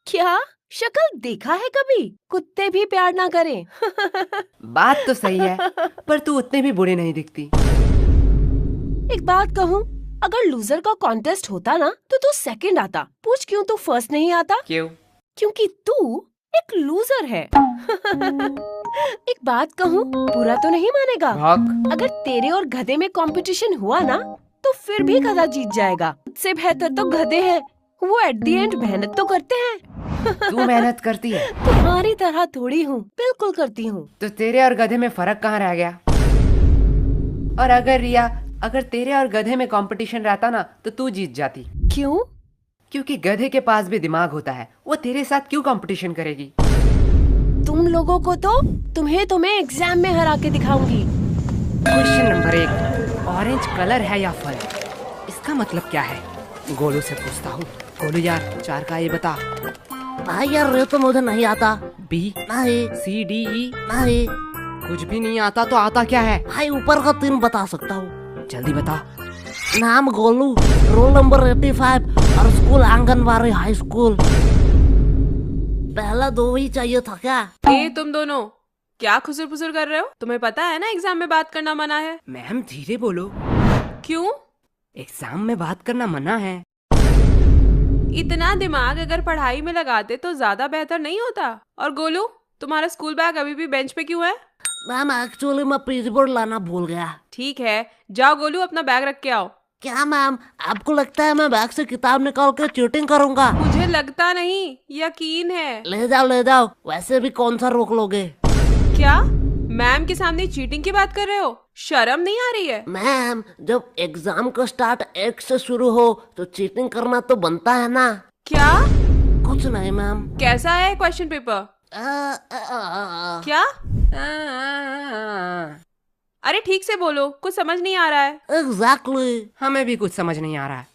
क्या शक्ल देखा है कभी? कुत्ते भी प्यार ना करें। बात तो सही है, पर तू उतने भी बुरे नहीं दिखती। एक बात कहूँ, अगर लूजर का कॉन्टेस्ट होता ना तो तू सेकंड आता। पूछ क्यों तू फर्स्ट नहीं आता? क्यों? क्योंकि तू एक लूजर है। एक बात कहूँ, बुरा तो नहीं मानेगा? भौंक। अगर तेरे और गधे में कंपटीशन हुआ ना तो फिर भी गधा जीत जाएगा। उससे बेहतर तो गधे हैं, वो एट द एंड मेहनत तो करते हैं। तू मेहनत करती है? तुम्हारी तरह थोड़ी हूँ, बिल्कुल करती हूँ। तो तेरे और गधे में फर्क कहाँ रह गया? और अगर रिया, अगर तेरे और गधे में कंपटीशन रहता ना तो तू जीत जाती। क्यों? क्योंकि गधे के पास भी दिमाग होता है, वो तेरे साथ क्यों कंपटीशन करेगी? तुम लोगों को तो तुम्हें एग्जाम में हरा के दिखाऊंगी। क्वेश्चन नंबर 1, ऑरेंज कलर है या फल? इसका मतलब क्या है? गोलू से पूछता हूँ। गोलू यार, 4 का ये बता। भाई यार ये तो मुझे नहीं आता। बी, नहीं सी, डी, ई? नहीं कुछ भी नहीं आता तो आता क्या है? भाई, ऊपर का 3 बता सकता हूँ। जल्दी बता। नाम गोलू, रोल नंबर 85 और स्कूल आंगनबाड़ी हाई स्कूल। पहला 2 ही चाहिए था क्या? ए तुम दोनों क्या खुसुर फुसुर कर रहे हो? तुम्हें पता है ना एग्जाम में बात करना मना है। मैम धीरे बोलो। क्यों? एग्जाम में बात करना मना है। इतना दिमाग अगर पढ़ाई में लगाते तो ज्यादा बेहतर नहीं होता। और गोलू, तुम्हारा स्कूल बैग अभी भी बेंच पे क्यों है? मैम एक्चुअली मैं पीच बोर्ड लाना भूल गया। ठीक है, जाओ गोलू अपना बैग रख के आओ। क्या मैम, आपको लगता है मैं बैग से किताब निकाल कर चीटिंग करूंगा? मुझे लगता नहीं, यकीन है। ले जाओ, वैसे भी कौन सा रोक लोगे? क्या मैम के सामने चीटिंग की बात कर रहे हो? शर्म नहीं आ रही है? मैम जब एग्जाम का स्टार्ट 1 से शुरू हो तो चीटिंग करना तो बनता है ना। क्या? कुछ नहीं मैम। कैसा है क्वेश्चन पेपर? क्या? अरे ठीक से बोलो, कुछ समझ नहीं आ रहा है। एग्जैक्टली। हमें भी कुछ समझ नहीं आ रहा है।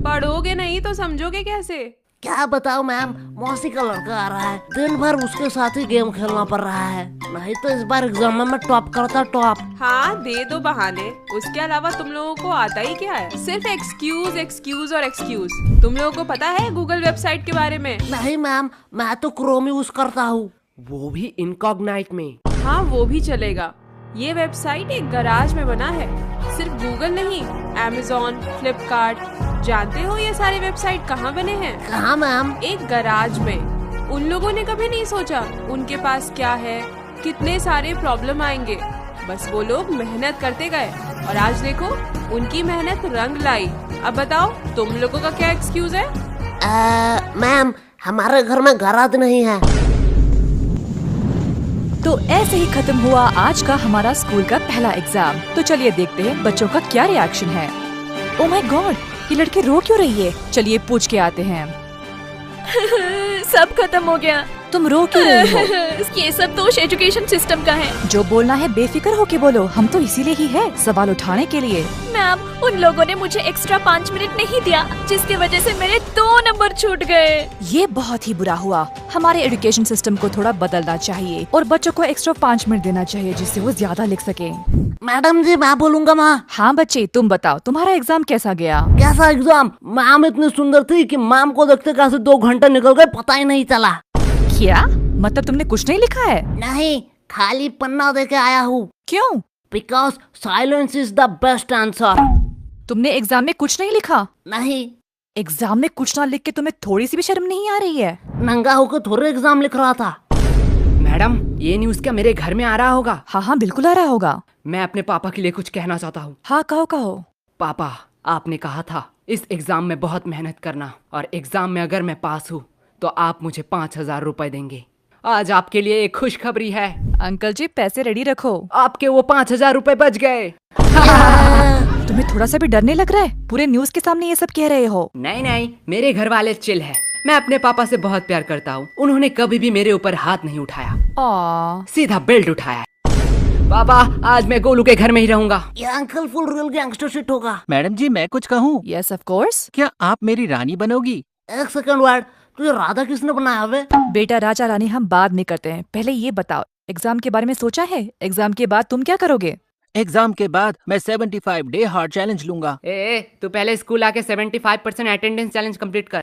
पढ़ोगे नहीं तो समझोगे कैसे? क्या बताओ मैम, मौसी का लड़का आ रहा है, दिन भर उसके साथ ही गेम खेलना पड़ रहा है। नहीं तो इस बार एग्जाम में मैं टॉप करता टॉप। हाँ दे दो बहाने, उसके अलावा तुम लोगों को आता ही क्या है? सिर्फ एक्सक्यूज एक्सक्यूज और एक्सक्यूज। तुम लोगों को पता है गूगल वेबसाइट के बारे में? नहीं मैम, मैं तो क्रोम यूज करता हूँ। वो भी इनकॉग्नाइट में। हाँ वो भी चलेगा। ये वेबसाइट एक गराज में बना है। सिर्फ गूगल नहीं, अमेज़न, फ्लिपकार्ट, जानते हो ये सारे वेबसाइट कहाँ बने हैं? कहाँ मैम? एक गराज में। उन लोगों ने कभी नहीं सोचा उनके पास क्या है, कितने सारे प्रॉब्लम आएंगे। बस वो लोग मेहनत करते गए और आज देखो उनकी मेहनत रंग लाई। अब बताओ तुम लोगों का क्या एक्सक्यूज है? मैम हमारे घर में गराज नहीं है। तो ऐसे ही खत्म हुआ आज का हमारा स्कूल का पहला एग्जाम। तो चलिए देखते हैं बच्चों का क्या रिएक्शन है। ओह माय गॉड, ये लड़के रो क्यों रही है? चलिए पूछ के आते हैं। सब खत्म हो गया। तुम रो क्यों रही हो? ये सब दोष एजुकेशन सिस्टम का है। जो बोलना है बेफिक्र होके बोलो, हम तो इसीलिए ही है, सवाल उठाने के लिए। मैम उन लोगों ने मुझे एक्स्ट्रा 5 मिनट नहीं दिया, जिसकी वजह से मेरे 2 नंबर छूट गए। ये बहुत ही बुरा हुआ। हमारे एजुकेशन सिस्टम को थोड़ा बदलना चाहिए और बच्चों को एक्स्ट्रा 5 मिनट देना चाहिए, जिससे वो ज्यादा लिख सके। मैडम जी मैं बोलूंगा माँ। हाँ बच्चे, तुम बताओ तुम्हारा एग्जाम कैसा गया? कैसा एग्जाम? मैम इतनी सुंदर थी कि मैम को देखते कैसे 2 घंटे निकल गए पता ही नहीं चला। क्या मतलब तुमने कुछ नहीं लिखा है? नहीं, खाली पन्ना दे के आया हूँ। क्यों? Because silence is the best answer. तुमने एग्जाम में कुछ नहीं लिखा? नहीं। एग्जाम में कुछ ना लिख के तुम्हें थोड़ी सी भी शर्म नहीं आ रही है? नंगा होकर थोड़े एग्जाम लिख रहा था। मैडम ये न्यूज़ क्या मेरे घर में आ रहा होगा? हाँ हाँ बिल्कुल आ रहा होगा। मैं अपने पापा के लिए कुछ कहना चाहता हूँ। हाँ कहो कहो। पापा, आपने कहा था इस एग्जाम में बहुत मेहनत करना और एग्जाम में अगर मैं पास हूँ तो आप मुझे 5,000 रुपए देंगे। आज आपके लिए एक खुशखबरी है। अंकल जी पैसे रेडी रखो। आपके वो 5,000 रुपए बच गए। तुम्हें थोड़ा सा भी डर नहीं लग रहा है? पूरे न्यूज के सामने ये सब कह रहे हो। नहीं नहीं, मेरे घर वाले चिल है। मैं अपने पापा से बहुत प्यार करता हूँ। उन्होंने कभी भी मेरे ऊपर हाथ नहीं उठाया, सीधा बेल्ट उठाया। पापा आज मैं गोलू के घर में ही रहूंगा। ये uncle full real gangster shit होगा। मैडम जी मैं कुछ कहूँ? Yes of course. क्या आप मेरी रानी बनोगी? 1 सेकंड वर्ड, तुझे राधा किसने बनाया वे? बेटा राजा रानी हम बाद में करते हैं, पहले ये बताओ एग्जाम के बारे में सोचा है? एग्जाम के बाद तुम क्या करोगे? एग्जाम के बाद मैं 75 डे हार्ड चैलेंज लूंगा। तू पहले स्कूल आके 75% अटेंडेंस चैलेंज कंप्लीट कर।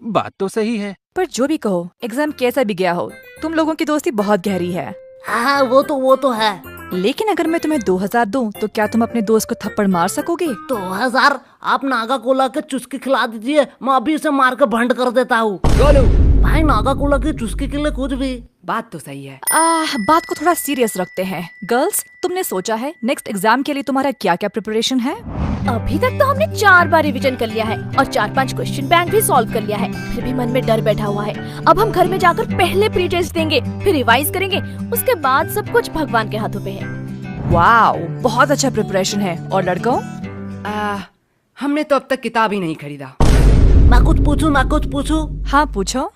बात तो सही है। पर जो भी कहो, एग्जाम कैसा भी गया हो, तुम लोगों की दोस्ती बहुत गहरी है। हाँ वो तो है। लेकिन अगर मैं तुम्हें 2000 दूं, तो क्या तुम अपने दोस्त को थप्पड़ मार सकोगे? 2000? आप नागा कोला के चुस्की खिला दीजिए, मैं अभी इसे मार के भंड कर देता हूँ। गोलू, भाई नागा कोला की चुस्की के लिए कुछ भी। बात तो सही है। बात को थोड़ा सीरियस रखते हैं। गर्ल्स, तुमने सोचा है नेक्स्ट एग्जाम के लिए तुम्हारा क्या क्या प्रिपरेशन है? अभी तक तो हमने 4 बार रिवीजन कर लिया है और 4-5 क्वेश्चन बैंक भी सॉल्व कर लिया है। फिर भी मन में डर बैठा हुआ है। अब हम घर में जाकर पहले प्री टेस्ट देंगे, फिर रिवाइज करेंगे, उसके बाद सब कुछ भगवान के हाथों पे है। वाओ, बहुत अच्छा प्रिपरेशन है। और लड़कों? हमने तो अब तक किताब ही नहीं खरीदा। मैं कुछ पूछूं? हाँ पूछो।